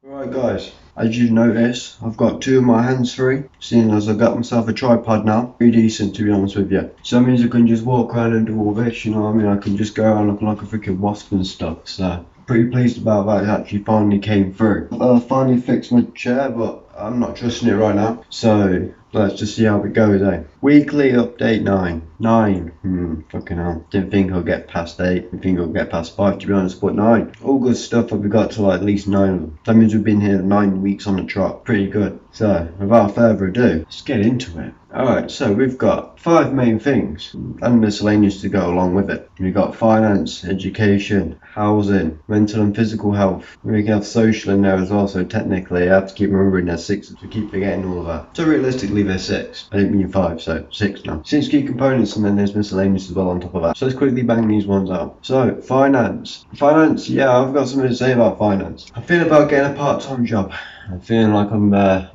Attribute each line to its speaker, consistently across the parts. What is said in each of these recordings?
Speaker 1: Right guys, as you notice, I've got two of my hands free, seeing as I've got myself a tripod now. Pretty decent to be honest with you. So that means I can just walk around and do all this, you know what I mean? I can just go around looking like a freaking wasp and stuff, so pretty pleased about that. It actually finally came through. Finally fixed my chair, but I'm not trusting it right now. So let's just see how it goes, eh? Weekly update 9. 9. Fucking hell. Didn't think I'll get past 8. Didn't think I'll get past 5 to be honest, but 9. All good stuff, we got to like at least 9 of them. That means we've been here 9 weeks on the trot. Pretty good. So, without further ado, let's get into it. Alright, so we've got 5 main things and miscellaneous to go along with it. We've got finance, education, housing, mental and physical health. We can have social in there as well, so technically I have to keep remembering there's 6 to keep forgetting all of that. So realistically there's 6. I didn't mean 5, so 6 now. 6 key components and then there's miscellaneous as well on top of that. So let's quickly bang these ones out. So, finance. Finance, yeah, I've got something to say about finance. I feel about getting a part-time job. I'm feeling like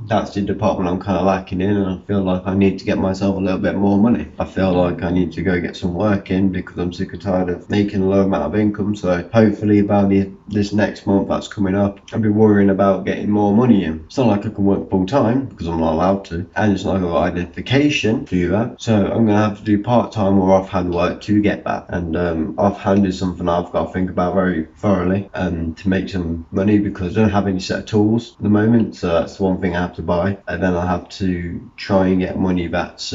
Speaker 1: that's the department I'm kind of lacking in, and I feel like I need to get myself a little bit more money. I feel like I need to go get some work in because I'm sick and tired of making a low amount of income. So hopefully about this next month that's coming up, I'll be worrying about getting more money in. It's not like I can work full time because I'm not allowed to, and it's not like I've got identification to do that. So I'm gonna have to do part-time or offhand work to get that. And offhand is something I've got to think about very thoroughly to make some money because I don't have any set of tools at the moment. So that's one thing I have to buy, and then I have to try and get money that's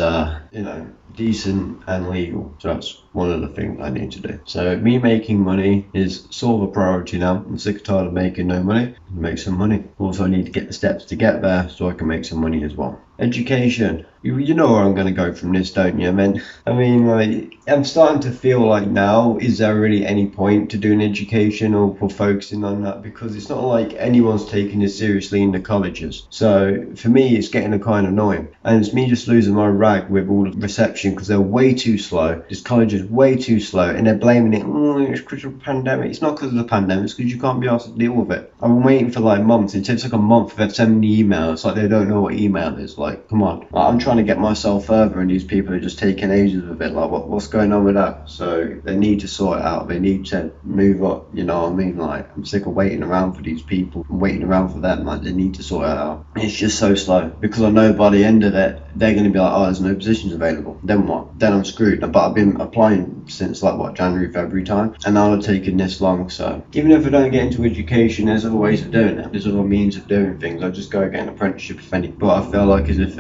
Speaker 1: decent and legal. So that's one of the things I need to do. So me making money is sort of a priority now. I'm sick and tired of making no money. Make some money. Also, I need to get the steps to get there so I can make some money as well. Education. You know where I'm going to go from this, don't you? I mean, like, I'm starting to feel like now, is there really any point to doing education or for focusing on that? Because it's not like anyone's taking this seriously in the colleges. So for me, it's getting kind of annoying. And it's me just losing my rag with all the reception because they're way too slow. This college is way too slow, and they're blaming it. It's because of the pandemic. It's not because of the pandemic. It's because you can't be asked to deal with it. I've been waiting for like months. It takes like a month for them to send me emails. Like they don't know what email is. Like, come on. Like, I'm trying to get myself further, and these people are just taking ages with it. Like, what's going on with that? So they need to sort it out. They need to move up. You know what I mean? Like, I'm sick of waiting around for these people. I'm waiting around for them. Like, they need to sort it out. It's just so slow because I know by the end of it, they're going to be like, oh, there's no positions available. Then what? Then I'm screwed. But I've been applying since like what, January, February time, and now it's taken this long. So even if I don't get into education, there's other ways of doing it. There's other means of doing things. I'll just go get an apprenticeship if any. But I feel like as if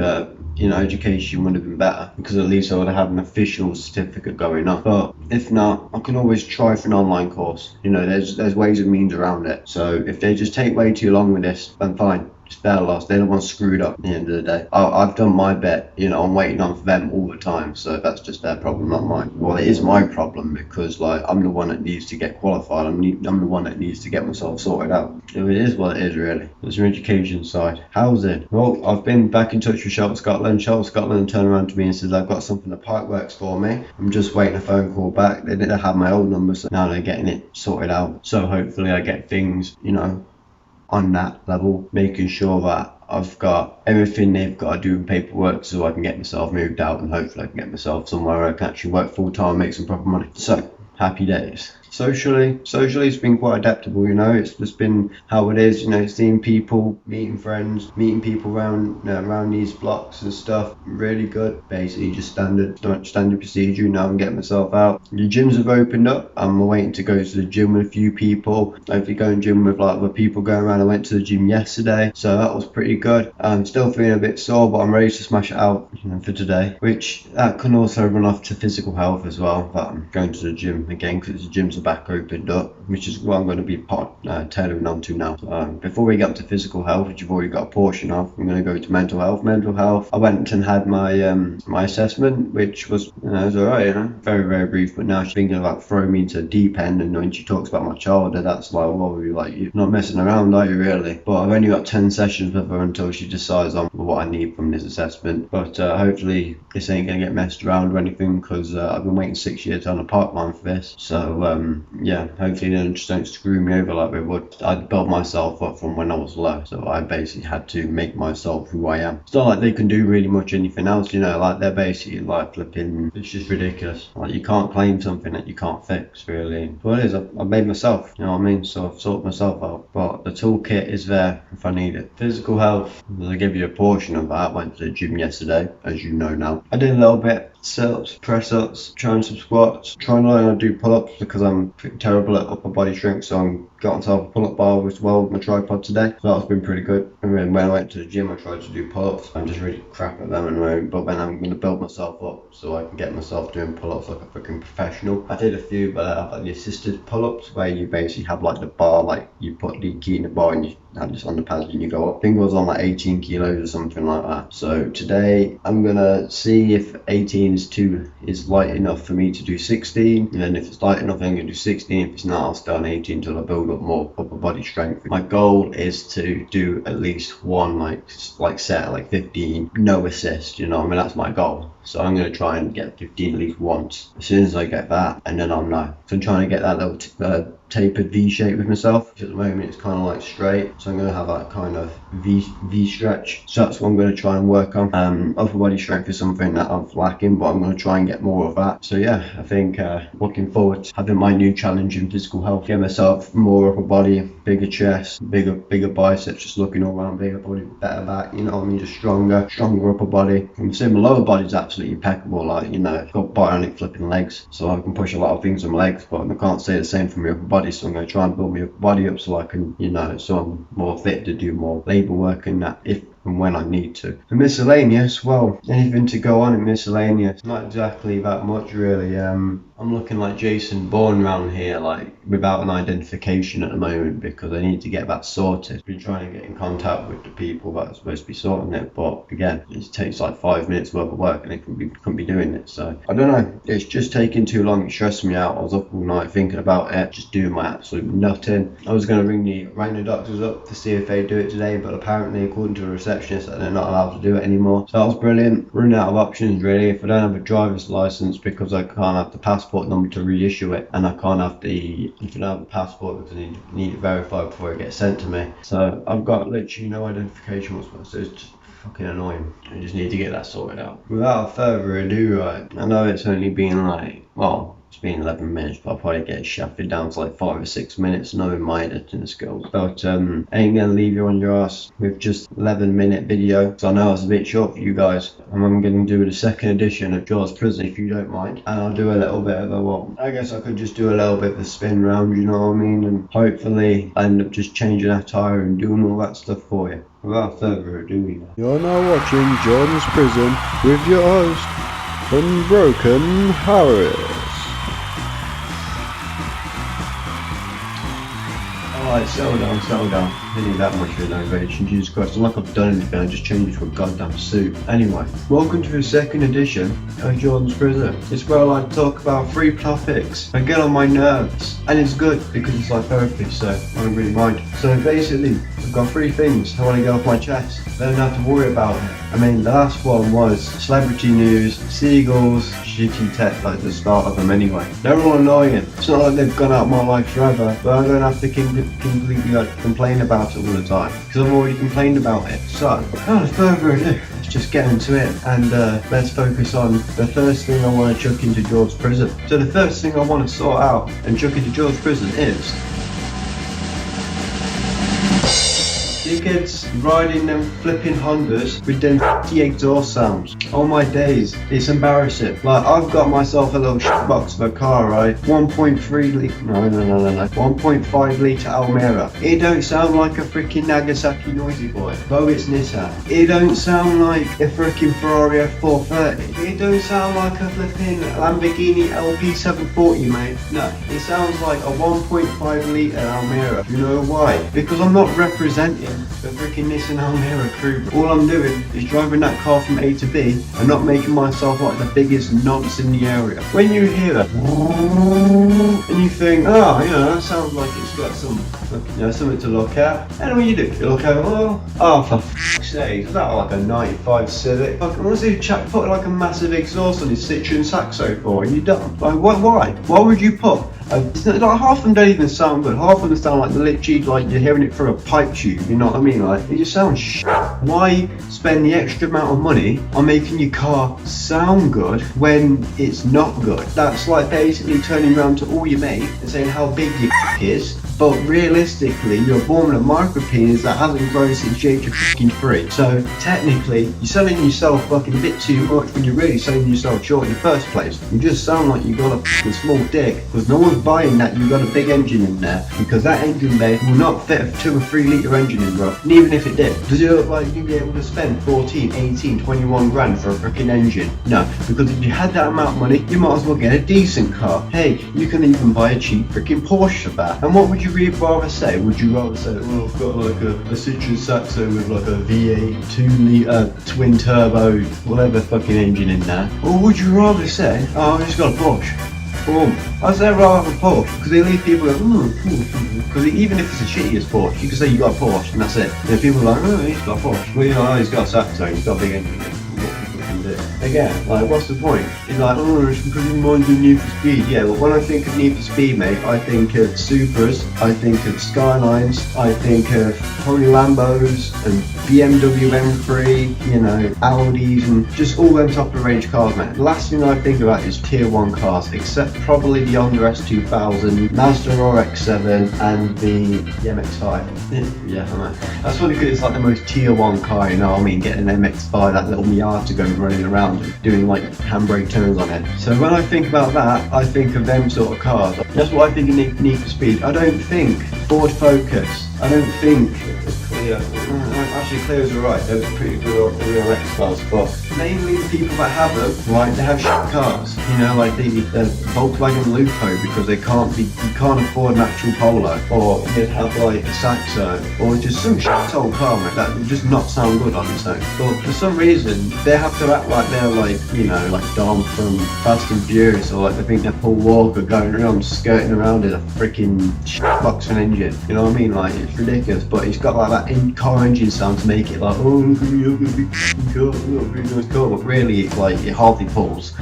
Speaker 1: education would have been better because at least I would have had an official certificate going on. But if not, I can always try for an online course. There's ways and means around it. So if they just take way too long with this, then fine. It's their loss. They're the ones screwed up at the end of the day. I've done my bit. I'm waiting on them all the time. So that's just their problem, not mine. Well, it is my problem because like I'm the one that needs to get qualified. I'm the one that needs to get myself sorted out. So it is what it is, really. There's your education side. Housing. Well, I've been back in touch with Shelter Scotland. Shelter Scotland turned around to me and said I've got something that pipe works for me. I'm just waiting a phone call back. They didn't have my old number, so now they're getting it sorted out. So hopefully I get things, on that level, making sure that I've got everything they've got to do in paperwork so I can get myself moved out, and hopefully I can get myself somewhere where I can actually work full time and make some proper money. So, happy days. Socially it's been quite adaptable, it's just been how it is, seeing people, meeting friends, meeting people around these blocks and stuff. Really good. Basically just standard procedure. Now I'm getting myself out. The gyms have opened up. I'm waiting to go to the gym with a few people. Hopefully go and gym with like other people going around. I went to the gym yesterday, so that was pretty good. I'm still feeling a bit sore, but I'm ready to smash it out for today, which that can also run off to physical health as well. But I'm going to the gym again because the gyms are back opened up, which is what I'm going to be tailoring on to now. Before we get up to physical health, which you've already got a portion of, I'm going to go to mental health. I went and had my my assessment, which was was alright, very, very brief, but now she's thinking about throwing me into the deep end, and when she talks about my childhood, that's like, well, you're not messing around, are you really? But I've only got 10 sessions with her until she decides on what I need from this assessment. But hopefully this ain't going to get messed around or anything, because I've been waiting 6 years on a pipeline for this. So yeah, hopefully they just don't screw me over like they would. I built myself up from when I was low, so I basically had to make myself who I am. It's not like they can do really much anything else, you know, like they're basically like flipping, it's just ridiculous. Like you can't claim something that you can't fix, really. What it is, I made myself, you know what I mean? So I've sorted myself out, but the toolkit is there if I need it. Physical health, I'll give you a portion of that. I went to the gym yesterday, as you know now. I did a little bit, sit-ups, press-ups, trying some squats, trying to learn how to do pull-ups because I'm pretty terrible at upper body strength, so I'm got myself a pull-up bar as well with my tripod today, so that's been pretty good. And then when I went to the gym I tried to do pull-ups. I'm just really crap at them at the moment, but then I'm going to build myself up so I can get myself doing pull-ups like a freaking professional. I did a few, but I have like the assisted pull-ups where you basically have like the bar, like you put the key in the bar and you have this on the pads and you go up. I think it was on like 18 kilos or something like that. So today I'm gonna see if 18 is light enough for me to do 16, and then if it's light enough I'm gonna do 16. If it's not, I'll stay on 18 until I build up more upper body strength. My goal is to do at least one like set like 15, no assist, you know what I mean? That's my goal. So I'm going to try and get 15 at least once. As soon as I get that, and then I'll know. So I'm trying to get that little tapered V shape with myself. At the moment it's kind of like straight, so I'm going to have that kind of V stretch. So that's what I'm going to try and work on. Upper body strength is something that I'm lacking, but I'm going to try and get more of that. So yeah, I think looking forward to having my new challenge in physical health. Get myself more upper body, bigger chest, bigger biceps, just looking all around, bigger body, better back, you know what I mean? Just stronger upper body. I'm saying my lower body's absolutely impeccable, like, you know, I've got bionic flipping legs, so I can push a lot of things on my legs, but I can't say the same for my upper body, so I'm going to try and build my upper body up so I can, you know, so I'm more fit to do more labour work and that if and when I need to. And miscellaneous, well, anything to go on in miscellaneous, not exactly that much really. I'm looking like Jason Bourne around here, like without an identification at the moment, because I need to get that sorted. Been trying to get in contact with the people that are supposed to be sorting it, but again, it takes like 5 minutes worth of work and they couldn't be doing it. So I don't know, it's just taking too long. It's stressing me out. I was up all night thinking about it, just doing my absolute nothing. I was going to ring the doctors up to see if they do it today, but apparently according to the receptionist they're not allowed to do it anymore. So that was brilliant. Running out of options really. If I don't have a driver's license because I can't have the passport number to reissue it, and I can't have if I don't have a passport because I need it verified before it gets sent to me. So I've got literally no identification whatsoever, so it's just fucking annoying. I just need to get that sorted out. Without further ado, right, I know it's only been like, well, it's been 11 minutes, but I'll probably get it shafted down to like 5 or 6 minutes knowing my editing skills. But I ain't gonna leave you on your ass with just 11-minute video, because I know it's a bit short for you guys. And I'm gonna do the second edition of Jord's Prison if you don't mind. And I'll do a little bit of I guess I could just do a little bit of a spin round, you know what I mean? And hopefully I end up just changing that tire and doing all that stuff for you. Without further ado,
Speaker 2: you're now watching Jordan's Prison with your host, Unbroken Harris.
Speaker 1: Alright, settle down. I need that much renovation, Jesus Christ. It's not like I've done anything, I just changed it to a goddamn suit. Anyway, welcome to the second edition of Jordan's Prison. It's where I like to talk about 3 topics that get on my nerves. And it's good because it's like therapy, so I don't really mind. So basically, I've got 3 things I want to get off my chest. I don't have to worry about it. I mean, the last one was celebrity news, seagulls, shitty tech, like the start of them anyway. They're all annoying. It's not like they've gone out of my life forever, but I don't have to completely like complain about it all the time, because I've already complained about it. So, without further ado, let's just get into it, and let's focus on the first thing I want to chuck into Jord's Prison. So the first thing I want to sort out and chuck into Jord's Prison is dickheads riding them flipping Hondas with them exhaust sounds. Oh my days, it's embarrassing. Like, I've got myself a little box of a car, right? 1.3 litre, no, 1.5 litre Almera. It don't sound like a freaking Nagasaki Noisy Boy, though it's Nissan. It don't sound like a freaking Ferrari F430. It don't sound like a flipping Lamborghini LP740, mate. No, it sounds like a 1.5 litre Almera. You know why? Because I'm not representing the freaking Nissan Almera crew. All I'm doing is driving that car from A to B and not making myself like the biggest nonce in the area. When you hear that and you think, oh, you know, that sounds like it's got some, you know, something to look at. And when you do, you look over, oh, for f***'s sake, is that like a 95 Civic? Like, what's this chap put like a massive exhaust on his Citroen Saxo for? Are you dumb? Like, why? Why would you put It's not, like, half of them don't even sound good. Half of them sound like literally like you're hearing it through a pipe tube. You know what I mean? Like, it just sounds shit. Why spend the extra amount of money on making your car sound good when it's not good? That's like basically turning around to all your mates and saying how big your is, but realistically you're born with a micropenis that hasn't grown since the age of 3. So technically you're selling yourself fucking a bit too much when you're really selling yourself short in the first place. You just sound like you got a fucking small dick, because no one's buying that you got a big engine in there, because that engine bay will not fit a 2 or 3 litre engine in, bro. And even if it did, does it look like you'd be able to spend 14, 18, 21 grand for a freaking engine? No, because if you had that amount of money, you might as well get a decent car. Hey, you can even buy a cheap freaking Porsche for that. And what would you really rather say? Would you rather say, well, I've got like a Citroen Saxo with like a V8 2 litre twin turbo whatever fucking engine in there? Or would you rather say, oh, I've just got a Porsche? I'd say rather have a Porsche, because they leave people go, because even if it's the shittiest Porsche, you can say you got a Porsche and that's it. And then people are like, oh, he's got a Porsche. Well, you know, he's got a Saxo, he's got a big engine. Again, like, what's the point? It's like, oh, it's because he reminds me of Need for Speed. Yeah, well, when I think of Need for Speed, mate, I think of Supras, I think of Skylines, I think of probably Lambos and BMW M3, you know, Audis, and just all them top of range cars, mate. The last thing I think about is tier 1 cars, except probably the Honda S2000, Mazda RX-7, and the MX-5. Yeah, I know. That's funny because it's like the most tier 1 car, you know what I mean? Getting an MX-5, that little Miata going running around doing like handbrake turns on it. So when I think about that, I think of them sort of cars. That's what I think of Need for Speed. I don't think Ford Focus. I don't think Clio. Actually, Clio's alright. Those are pretty good real X cars, but mainly the people that have them, right, they have shit cars. You know, like the Volkswagen Lupo, because you can't afford an actual Polo, or you'd have like a Saxo, or just some shit old car, mate, that would just not sound good on its own. But for some reason, they have to act like they're like, you know, like Dom from Fast and Furious, or like they think they're Paul Walker going around skirting around in a freaking shitbox of an engine. You know what I mean? Like, it's ridiculous, but it's got like that in-car engine sound to make it like, oh, look at me, I've got a big car, I've got a big nice car. But really, it's like, it hardly pulls.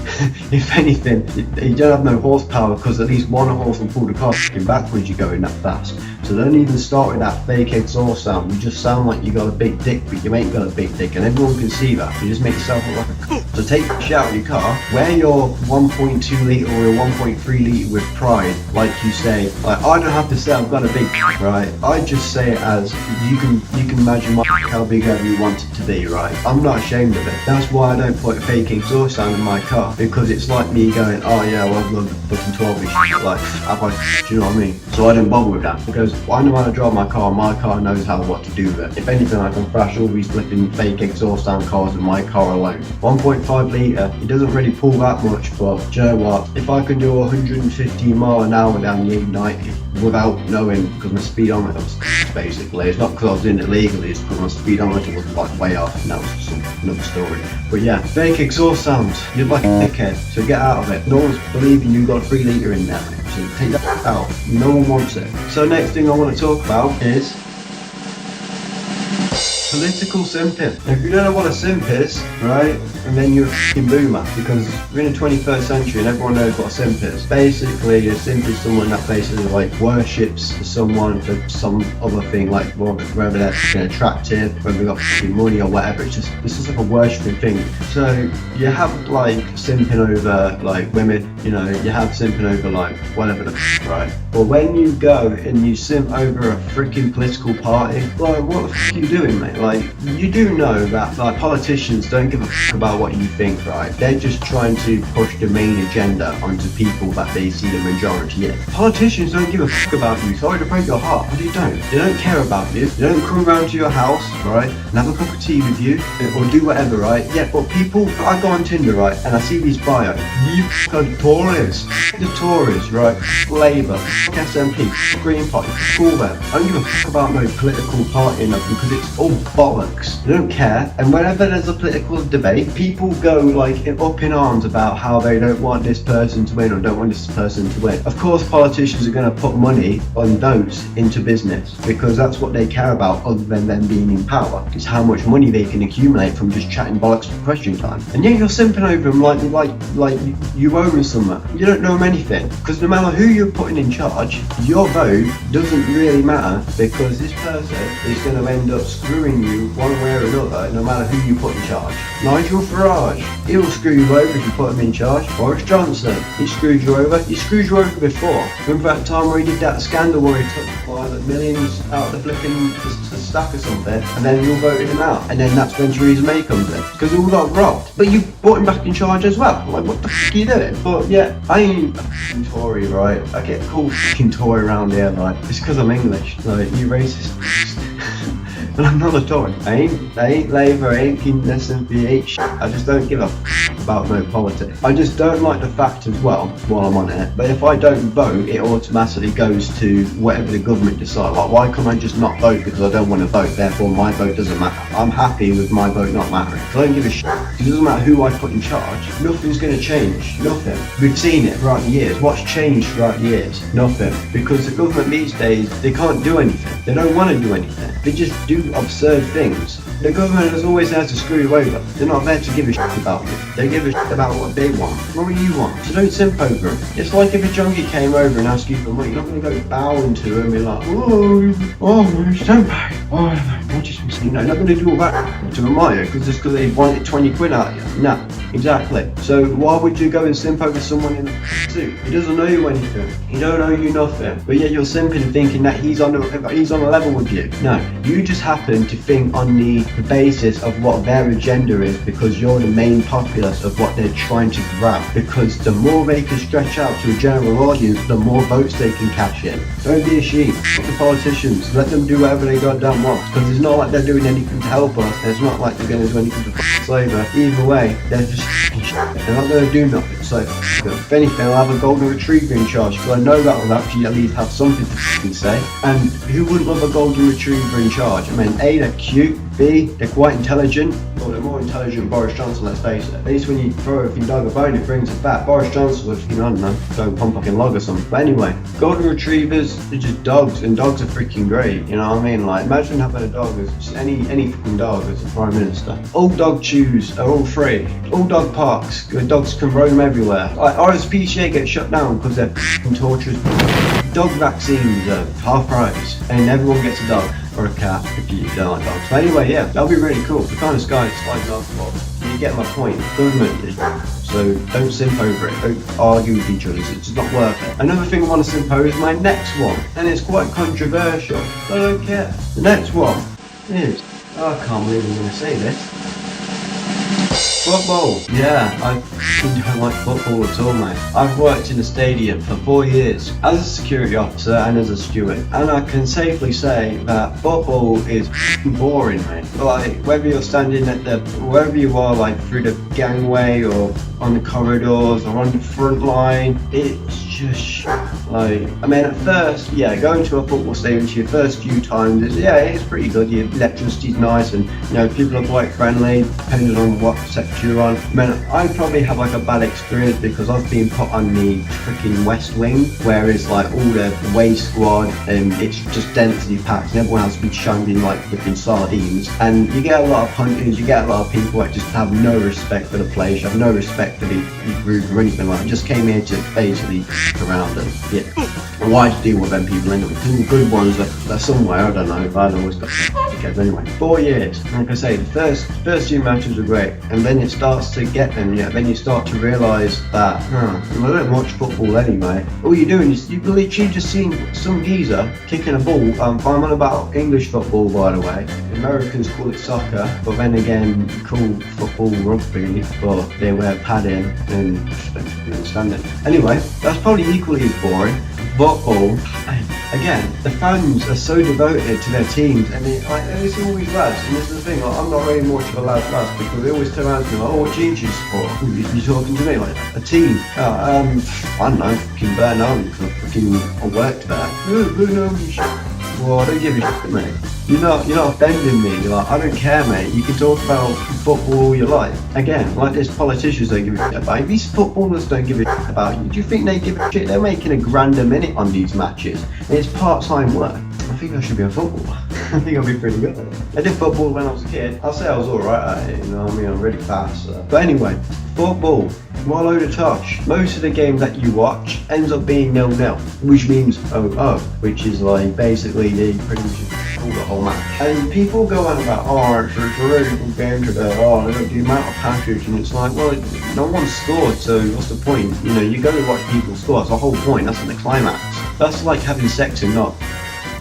Speaker 1: If anything, you don't have no horsepower, because at least one horse will pull the car backwards, you're going that fast. So don't even start with that fake exhaust sound. You just sound like you got a big dick, but you ain't got a big dick, and everyone can see that. You just make yourself look like a c***. So take the shit out of your car, wear your 1.2 litre or your 1.3 litre with pride, like you say. Like, I don't have to say I've got a big dick, right? I just say it as you can imagine my dick how big ever you want it to be, right? I'm not ashamed of it. That's why I don't put a fake exhaust sound in my car, because it's like me going, oh yeah, well I've got the fucking 12-inch shit, like, do you know what I mean? So I don't bother with that, because I know how to drive my car knows what to do with it. If anything, I can thrash all these flipping fake exhaust sound cars with my car alone. 1.5 litre, it doesn't really pull that much, but do you know what? If I can do 150 mile an hour down the 890 without knowing, because my speedometer was basically, it's not because I was doing it legally, it's because my speedometer was like way off, and that was another story. But yeah, fake exhaust sounds, you're like a dickhead, so get out of it. No one's believing you got a 3 litre in there, mate. So take that out, no one wants it. So next thing I want to talk about is political simping. If you don't know what a simp is, right, and then you're a f***ing boomer, because we're in the 21st century and everyone knows what a simp is. Basically, a simp is someone that basically like worships someone for some other thing, like whether they're f***ing attractive, whether they've got f***ing money or whatever. It's just like a worshipping thing. So you have like simping over like women, you know, you have simping over like whatever the f***, right? But when you go and you simp over a freaking political party, like what the f*** are you doing, mate? Like, you do know that like politicians don't give a f*** about what you think, right? They're just trying to push the main agenda onto people that they see the majority in. Politicians don't give a f*** about you. Sorry to break your heart, but they don't. They don't care about you. They don't come around to your house, right, and have a cup of tea with you, or do whatever, right? Yeah, but people, I go on Tinder, right, and I see these bios. You f***ing Tories. The Tories, right? Labour, SNP, Green Party, all them. I don't give a f*** about no political party enough, because it's all bollocks. They don't care. And whenever there's a political debate, people go like up in arms about how they don't want this person to win or don't want this person to win. Of course, politicians are going to put money on votes into business because that's what they care about, other than them being in power. It's how much money they can accumulate from just chatting bollocks for question time. And yet you're simping over them like you owe them something. You don't know them anything, because no matter who you're putting in charge, your vote doesn't really matter, because this person is going to end up screwing you one way or another, no matter who you put in charge. Nigel Farage, he'll screw you over if you put him in charge. Boris Johnson, he screwed you over. He screwed you over before. Remember that time where he did that scandal where he took millions out of the flipping stack or something, and then you all voted him out, and then that's when Theresa May comes in, because all got robbed. But you brought him back in charge as well. Like, what the f*** are you doing? But yeah, I ain't a f***ing Tory, right? I get called f***ing Tory around here, like, it's because I'm English. Like, you racist. But I'm not a Tory. I ain't Labour, I ain't Keen SNP, ain't shit. I just don't give a f*** about no politics. I just don't like the fact as well, while I'm on it, but if I don't vote, it automatically goes to whatever the government decides. Like, why can't I just not vote because I don't want to vote, therefore my vote doesn't matter? I'm happy with my vote not mattering. I don't give a shit. It doesn't matter who I put in charge. Nothing's going to change. Nothing. We've seen it throughout the years. What's changed throughout the years? Nothing. Because the government these days, they can't do anything. They don't want to do anything. They just do absurd things. The government is always there to screw you over. They're not there to give a shit about you. They give a shit about what they want. What do you want? So don't simp over them. It's like if a junkie came over and asked you for money, you're not going to go bowing to him and be like, don't pay. Oh, what just you know, you're not going to do all that to them, are you? Because they wanted 20 quid out of you. No, exactly. So why would you go and simp over someone in a suit? He doesn't know you anything. He don't owe you nothing. But yet you're simping thinking that he's on a level with you. No, you just happen to think on the basis of what their agenda is, because you're the main populace of what they're trying to grab. Because the more they can stretch out to a general audience, the more votes they can cash in. Don't be a sheep. Fuck the politicians. Let them do whatever they goddamn want. Because it's not like they're doing anything to help us. It's not like they're going to do anything to slavery. Either way, they're just they're not going to do nothing. So if anything, I'll have a golden retriever in charge, because I know that will actually at least have something to say. And who wouldn't love a golden retriever in charge? I mean, A, they're cute. B, they're quite intelligent. Well, they're more intelligent than Boris Johnson, let's face it. At least when you throw a fucking dog a bone, it brings it back. Boris Johnson would, I don't know, go and pump a fucking log or something. But anyway, golden retrievers, they're just dogs, and dogs are freaking great, you know what I mean? Like, imagine having a dog as just any fucking dog as a prime minister. All dog chews are all free. All dog parks, dogs can roam everywhere. Like, RSPCA gets shut down because they're fucking torturous. Dog vaccines are half price, and everyone gets a dog. Or a cat, if you don't like dogs. But anyway, yeah, that'll be really cool. The kind of sky it's like off for. You get my point. Government is so don't simp over it. Don't argue with each other. It's just not worth it. Another thing I want to simp over is my next one, and it's quite controversial. I don't care. The next one is, I can't believe I'm going to say this. Football. Yeah, I don't like football at all, mate. I've worked in a stadium for 4 years as a security officer and as a steward, and I can safely say that football is boring, mate. Like, whether you're standing at wherever you are, like through the gangway or on the corridors or on the front line, it's just like, I mean, at first, yeah, going to a football stadium to your first few times, it's pretty good. Your electricity's nice, and you know, people are quite friendly depending on what sector you're on. I mean, I probably have like a bad experience because I've been put on the freaking West Wing, where it's like all the away squad and it's just densely packed, and everyone else be shunned like flipping sardines. And you get a lot of hunters, you get a lot of people that just have no respect for the place, you have no respect for the group or anything like that. I just came here to basically around and yeah. And why to deal with them people anyway? Because the good ones they're somewhere, I don't know. I don't always got kids anyway. 4 years. Like I say, the first few matches were great, and then it starts to get them. Yeah, then you start to realise that I don't watch football anyway. All you're doing is you've literally just seen some geezer kicking a ball. I'm on about English football, by the way. Americans call it soccer, but then again, call football rugby, but they wear padding and I don't understand it. Anyway, that's probably equally as boring. Football, again, the fans are so devoted to their teams, and it's always lads, and this is the thing, like, I'm not really much of a lads because they always turn around to me like, oh, what team do you support? You talking to me like, a team? I don't know, fucking Burnham, because I worked there. Burnham, Well, I don't give a shit, mate. You're not offending me. You're like, I don't care, mate. You can talk about football all you like. Again, like this politicians don't give a shit about you. These footballers don't give a shit about you. Do you think they give a shit? They're making £1 a minute on these matches. And it's part-time work. I think I should be a footballer. I think I'll be pretty good at it. I did football when I was a kid. I'll say I was alright at it, you know what I mean? I'm really fast. So. But anyway, football. What a load of tosh. Most of the game that you watch ends up being 0-0, which means 0-0, which is like basically they pretty much call the whole match. And people go on about, oh, it's a really good game today, oh, look at the amount of passage, and it's like, well, no one scored, so what's the point? You know, you go to watch people score, that's the whole point, that's the climax. That's like having sex and not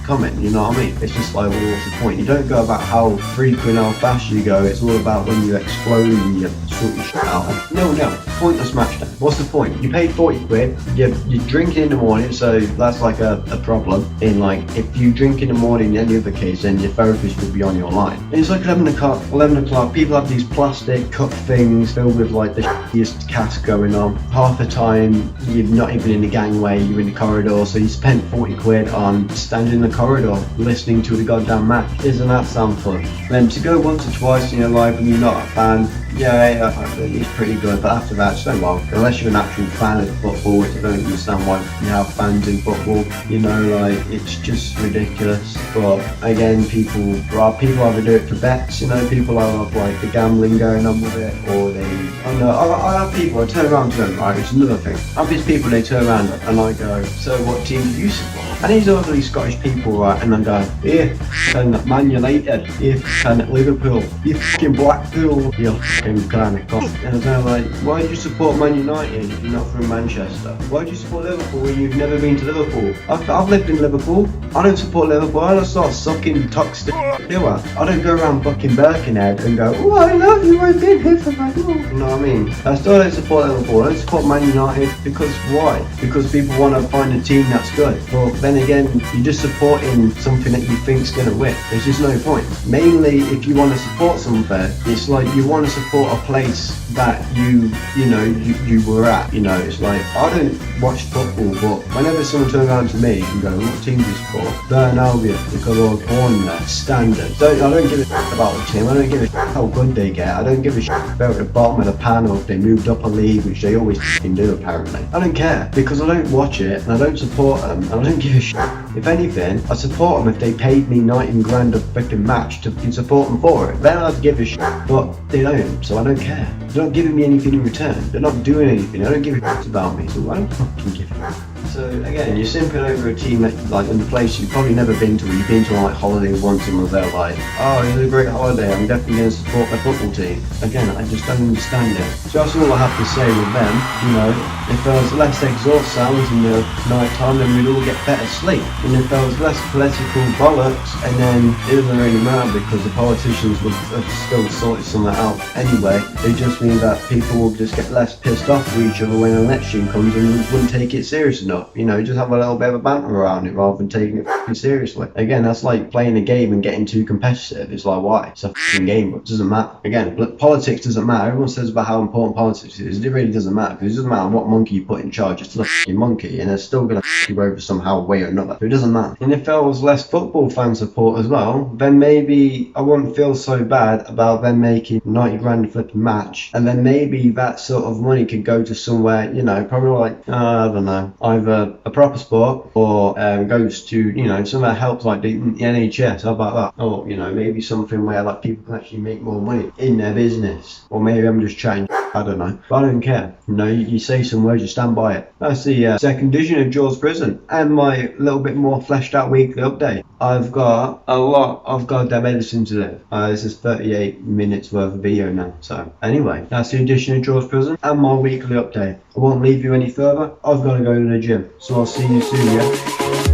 Speaker 1: coming, you know what I mean? It's just like, well, what's the point? You don't go about how frequent, how fast you go, it's all about when you explode and you sort your shit out. No, pointless match then. What's the point? You paid 40 quid, you're drinking in the morning, so that's like a problem. In like, if you drink in the morning in any other case, then your therapist will be on your line. And it's like 11 o'clock, people have these plastic cup things filled with like the shittiest cast going on. Half the time, you're not even in the gangway, you're in the corridor, so you spent 40 quid on standing in the corridor listening to the goddamn match. Isn't that sound fun? Then to go once or twice in your life and you're not a fan, yeah, it's pretty good, but after that, it's no more. Unless you're an actual fan of football, which I don't understand why you have fans in football, you know, like, it's just ridiculous. But again, people either do it for bets, you know, people have like the gambling going on with it, or I have people, I turn around to them, right, it's another thing. I have these people, they turn around and I go, so what team do you support? And these are these Scottish people, right, and I go, here, and Man United, here, and Liverpool, you fucking Blackpool, you fucking kind of cock. And they're like, why do you support Man United if you're not from Manchester? Why do you support Liverpool when you've never been to Liverpool? I've lived in Liverpool. I don't support Liverpool. I don't start sucking toxic, do I? I don't go around fucking Birkenhead and go, oh, I love you, I've been here for my life. You know what I mean? I still don't support Liverpool. I don't support Man United because why? Because people want to find a team that's good. Well, then again, you're just supporting something that you think's going to win. There's just no point. Mainly, if you want to support something, it's like you want to support a place that you were at. You know, it's like, I don't watch football, but whenever someone turns around to me and go, what team do you support? Burton Albion, because I was born there. Standard. I don't give a shit about the team. I don't give a shit how good they get. I don't give a shit about the bottom of the panel if they moved up a league, which they always do apparently. I don't care, because I don't watch it and I don't support them and I don't give a shit. If anything, I support them if they paid me 19 grand a freaking match to support them for it. Then I'd give a shit, but they don't, so I don't care. They're not giving me anything in return. They're not doing anything. I don't give a shit about me, so I don't fucking give a shit. So again, you're simping over a team that, like, in the place you've probably never been to, or you've been to on like holiday once and they're like, oh, it's a great holiday, I'm definitely going to support my football team. Again, I just don't understand it. So that's all I have to say with them. You know, if there was less exhaust sounds in the night time, then we'd all get better sleep. And if there was less political bollocks, and then it doesn't really matter because the politicians would have still sorted something out anyway. It just means that people will just get less pissed off with each other when an election comes and wouldn't take it serious enough. You know, just have a little bit of a banter around it rather than taking it f***ing seriously. Again, that's like playing a game and getting too competitive. It's like, why? It's a f***ing game, but it doesn't matter. Again, politics doesn't matter. Everyone says about how important politics is. It really doesn't matter, because it doesn't matter what monkey you put in charge. It's still a f***ing monkey, and they're still going to f*** you over somehow, way or another. So it doesn't matter. And if there was less football fan support as well, then maybe I wouldn't feel so bad about them making 90 grand a flipping match, and then maybe that sort of money could go to somewhere, you know, probably like, I don't know, either a proper sport or goes to, you know, somewhere that helps like the NHS, how about that? Or, you know, maybe something where like people can actually make more money in their business. Or maybe I'm just chatting, I don't know. But I don't care. You know, you say some words, you stand by it. That's the second edition of Jords Prison and my little bit more fleshed out weekly update. I've got a lot of goddamn editing to do. This is 38 minutes worth of video now. So anyway, that's the edition of Jords Prison and my weekly update. I won't leave you any further. I've got to go to the gym. So I'll see you soon, yeah?